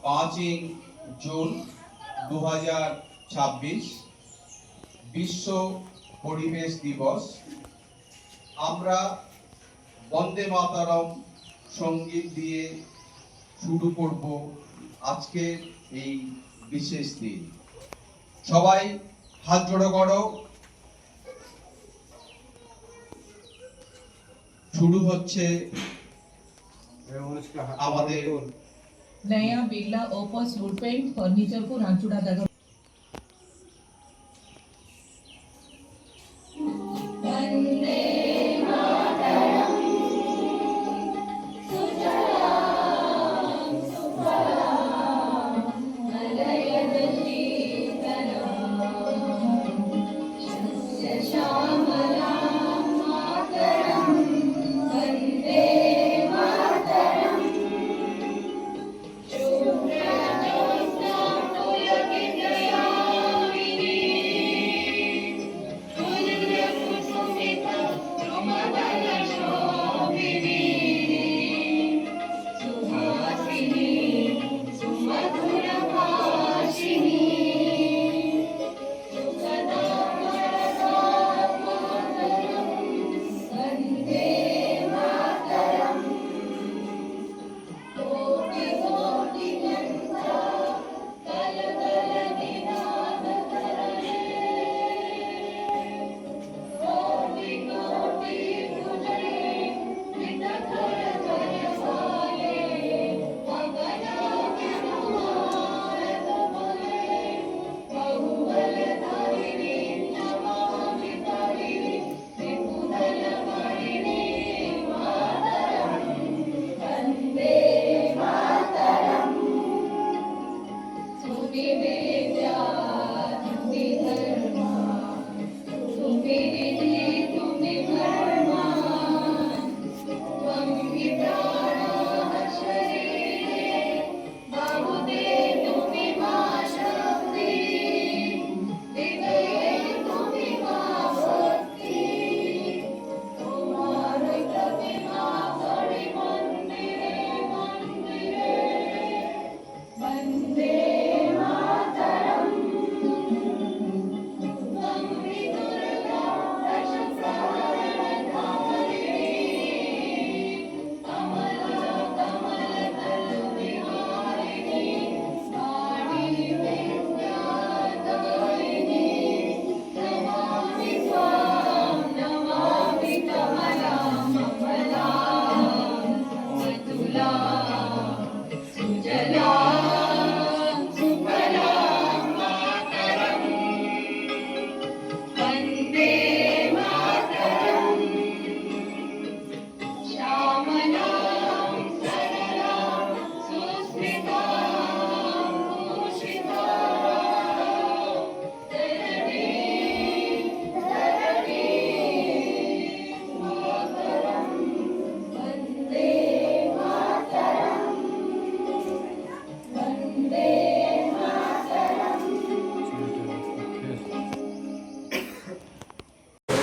5ই June 2026 বিশ্ব পরিবেশ দিবস। আমরা বন্দে মাতরম সঙ্গীত দিয়ে শুরু করব আজকে এই বিশেষ দিন। সবাই হাত জোড়ো করো। শুরু হচ্ছে আমাদের नया Birla Opus wood paint furniture को रांचुड़ा दादा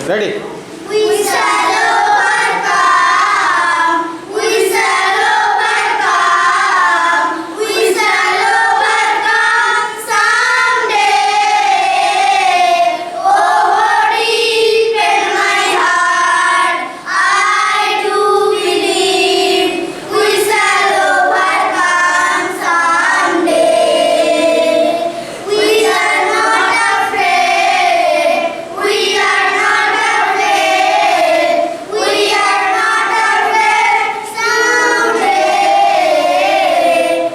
Ready? We shall overcome. We shall overcome. We shall overcome someday. Oh, deep in my heart, I do believe we shall overcome someday. We are not afraid. We are not afraid. We are not afraid someday.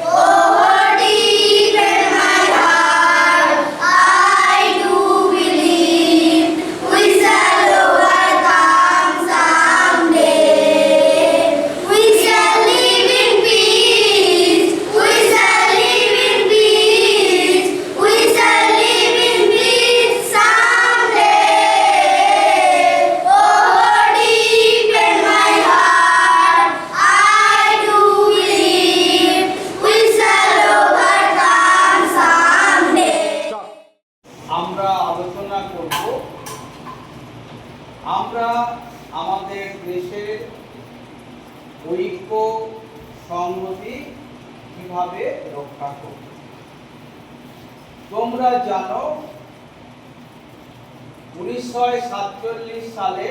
Oh, deep in my heart, I do believe we shall overcome someday. We shall live in peace. We shall live in peace. We shall live in peace someday. Oh, deep in my heart, I do believe we shall overcome someday. আমরা আলোচনা করব আমরা আমাদের দেশের ঐক্য সংহতি কিভাবে রক্ষা করবে। তোমরা জানো 1947 সালে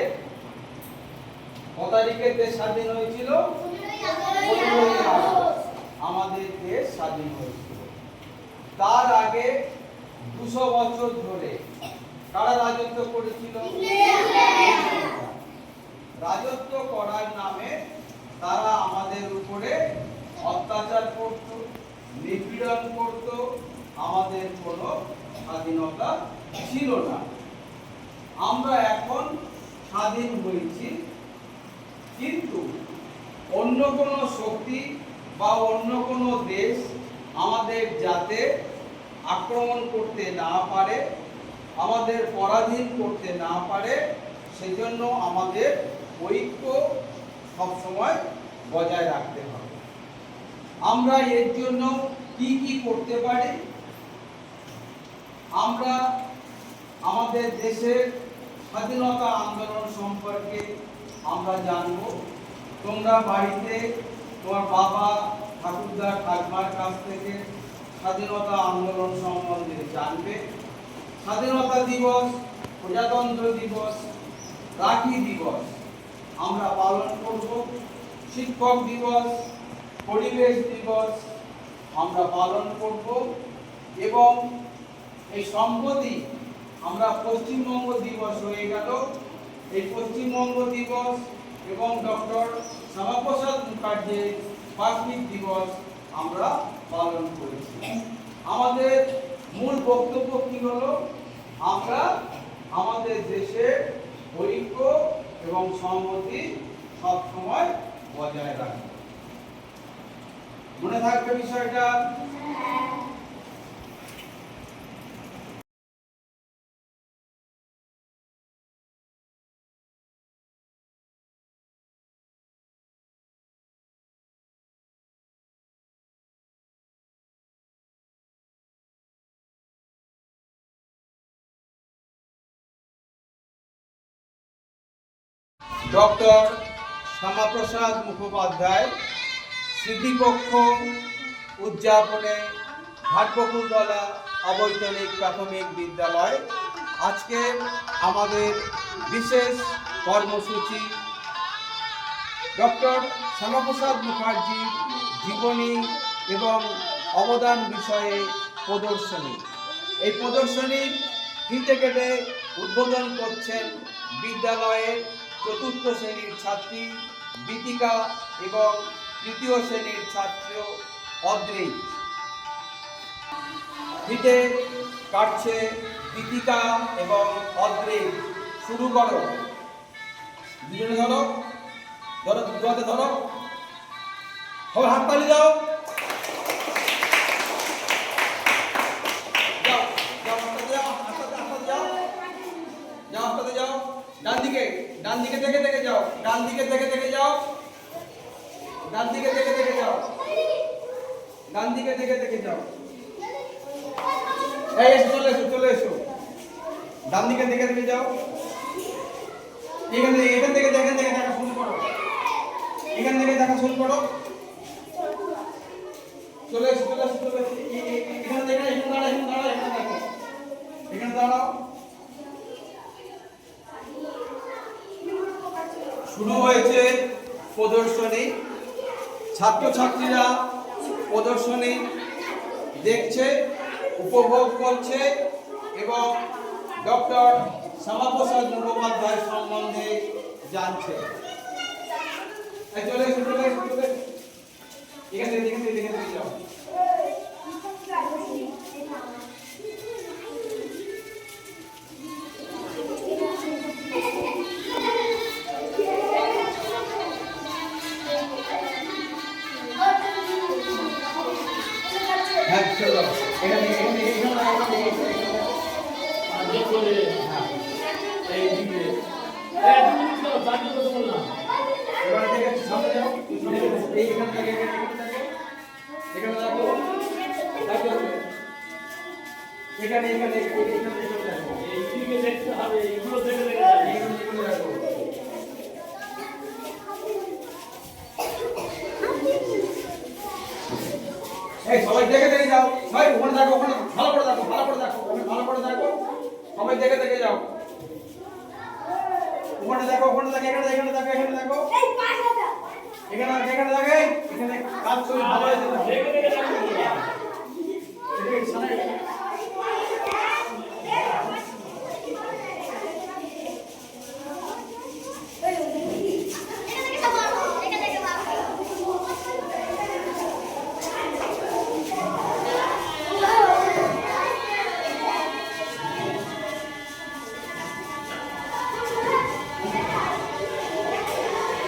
কত তারিখে দেশ স্বাধীন হয়েছিল? 15ই আগস্ট আমাদের দেশ স্বাধীন হয়েছিল। তার আগে 200 বছর ধরে কারা রাজত্ব করেছিল? রাজত্ব করার নামে তারা আমাদের উপরে অত্যাচার করত, নিপীড়ন করত, আমাদের কোনো স্বাধীনতা ছিল না। আমরা এখন স্বাধীন হয়েছি, কিন্তু অন্য কোনো শক্তি বা অন্য কোনো দেশ আমাদের যাতে আক্রমণ করতে না পারে, আমাদের পরাধীন করতে না পারে, সেজন্য আমাদের ঐক্য সবসময় বজায় রাখতে হবে। আমরা এর জন্য কি কি করতে পারি? আমরা আমাদের দেশের স্বাধীনতা আন্দোলন সম্পর্কে আমরা জানব। তোমরা বাড়িতে তোমার বাবা, ঠাকুরদা, ঠাকুমার কাছ থেকে স্বাধীনতা আন্দোলন সম্বন্ধে জানবে। স্বাধীনতা দিবস, প্রজাতন্ত্র দিবস, রাখি দিবস আমরা পালন করব। শিক্ষক দিবস, পরিবেশ দিবস আমরা পালন করব। এবং এই সম্প্রতি আমরা পশ্চিমবঙ্গ দিবস হয়ে গেল। এই পশ্চিমবঙ্গ দিবস এবং ডক্টর শ্যামাপ্রসাদ মুখার্জির বার্ষিক দিবস আমরা পালন করেছি। আমাদের মূল বক্তব্য কি হলো? আমরা আমাদের দেশের ঐক্য এবং সংহতি সবসময় বজায় রাখব। মনে থাকবে বিষয়টা? ডক্টর শ্যামাপ্রসাদ মুখোপাধ্যায় স্মৃতিপক্ষ উদযাপনে ঘাটবকুলতলা অবৈতনিক প্রাথমিক বিদ্যালয় আজকে আমাদের বিশেষ কর্মসূচি ডক্টর শ্যামাপ্রসাদ মুখার্জির জীবনী এবং অবদান বিষয়ে প্রদর্শনী। এই প্রদর্শনীর ফিতে কেটে উদ্বোধন করছেন বিদ্যালয়ের চতুর্থ শ্রেণীর ছাত্রী বিতিকা এবং তৃতীয় শ্রেণীর ছাত্র অদ্রি। ফিতে কাটছে বিতিকা এবং অদ্রি। শুরু করো, দুজনে ধরো, ধরো, দুজনে ধরো, সবাই হাততালি দাও। ডান দিকে থেকে থেকে যাও, ডান দিকে থেকে থেকে যাও, ডান দিকে থেকে থেকে যাও, ডান দিকে থেকে থেকে যাও। এই এসো, চলে এসো, চলে এসো, ডান দিকে থেকে থেকে যাও। এখান থেকে দেখা শুরু করো, এখান থেকে দেখা শুরু করো। চলে এসো, চলে এসো, চলে এসো। এখানে দেখো, এখানে দাঁড়াও, এখানে দাঁড়াও, এখানে দেখো, এখানে দাঁড়াও। শুরু হয়েছে প্রদর্শনী। ছাত্রছাত্রীরা প্রদর্শনী দেখছে, উপভোগ করছে এবং ডক্টর শ্যামাপ্রসাদ মুখোপাধ্যায় সম্বন্ধে জানছে। চলে এসো, চলে এসো, চলে এসো। এখানে যাও। হ্যাঁ, চলো এখানে দেখতে হবে, এগুলো দেখে এই সবাই দেখে দেখে যাও, ভাই ওখানে দেখো, ওখানে ভালো করে দেখো, ভালো করে দেখো, ওখানে ভালো করে দেখো, সবাই দেখে দেখে যাও। ওখানে দেখো, ওখানে দেখো, এখানে দেখো, এখানে দেখো, এখানে দেখো, এখানে দেখো, এখানে কাজ ছবি ভালো হয়েছে তো।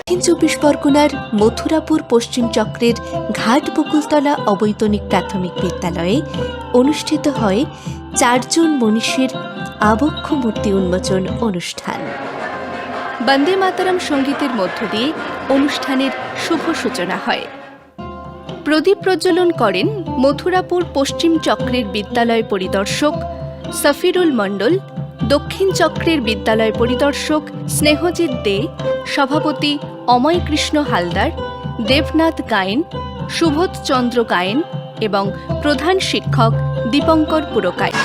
দক্ষিণ চব্বিশ পরগনার মথুরাপুর পশ্চিম চক্রের ঘাট বকুলতলা অবৈতনিক প্রাথমিক বিদ্যালয়ে অনুষ্ঠিত হয় 4 জন মনীষীর আবক্ষ মূর্তি উন্মোচন অনুষ্ঠান। বন্দে মাতরম সঙ্গীতের মধ্য দিয়ে অনুষ্ঠানের শুভ সূচনা হয়। প্রদীপ প্রজ্বলন করেন মথুরাপুর পশ্চিম চক্রের বিদ্যালয় পরিদর্শক সফিরুল মণ্ডল, দক্ষিণ চক্রের বিদ্যালয় পরিদর্শক স্নেহজিৎ দে, সভাপতি অময় কৃষ্ণ হালদার, দেবনাথ গায়েন, সুবোধ চন্দ্র গায়েন এবং প্রধান শিক্ষক দীপঙ্কর পুরকায়।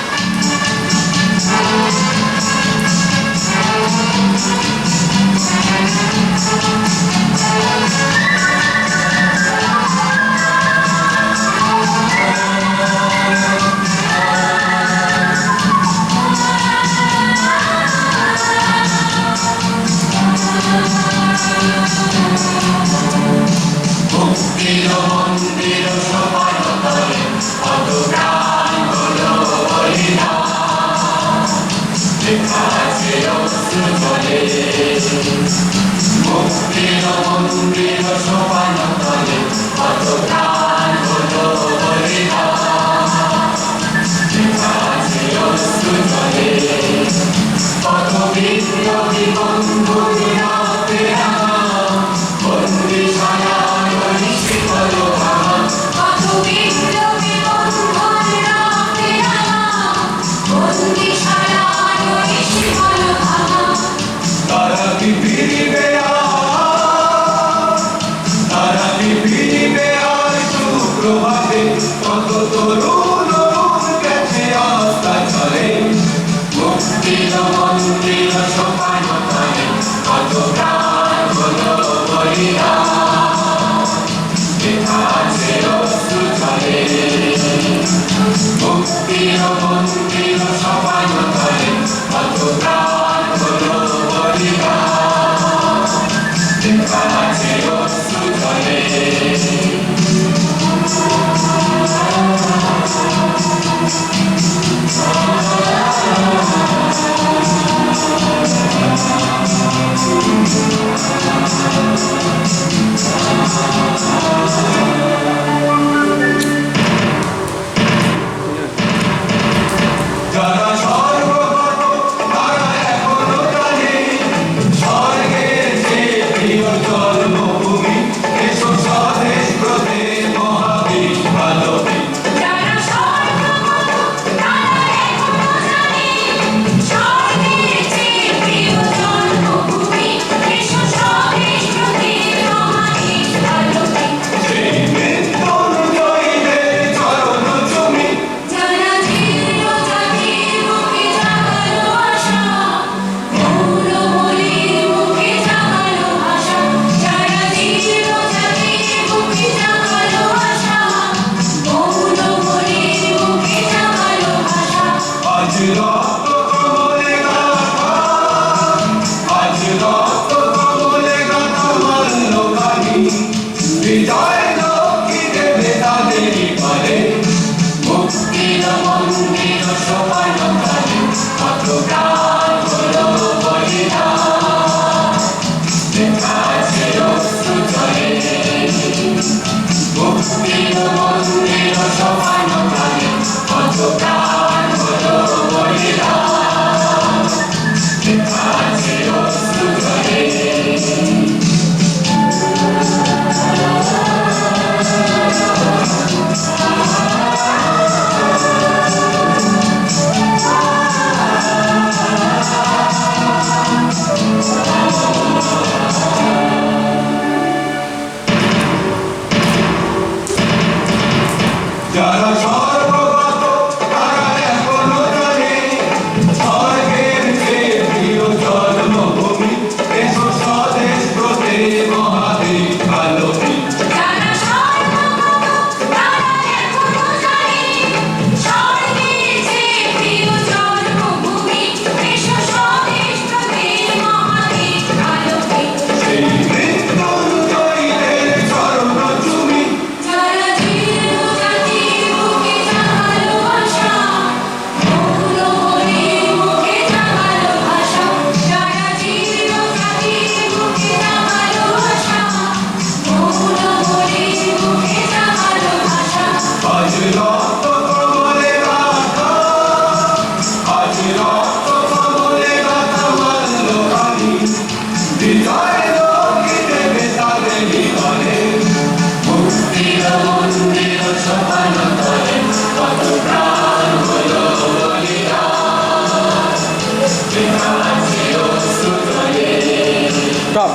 স্টপ।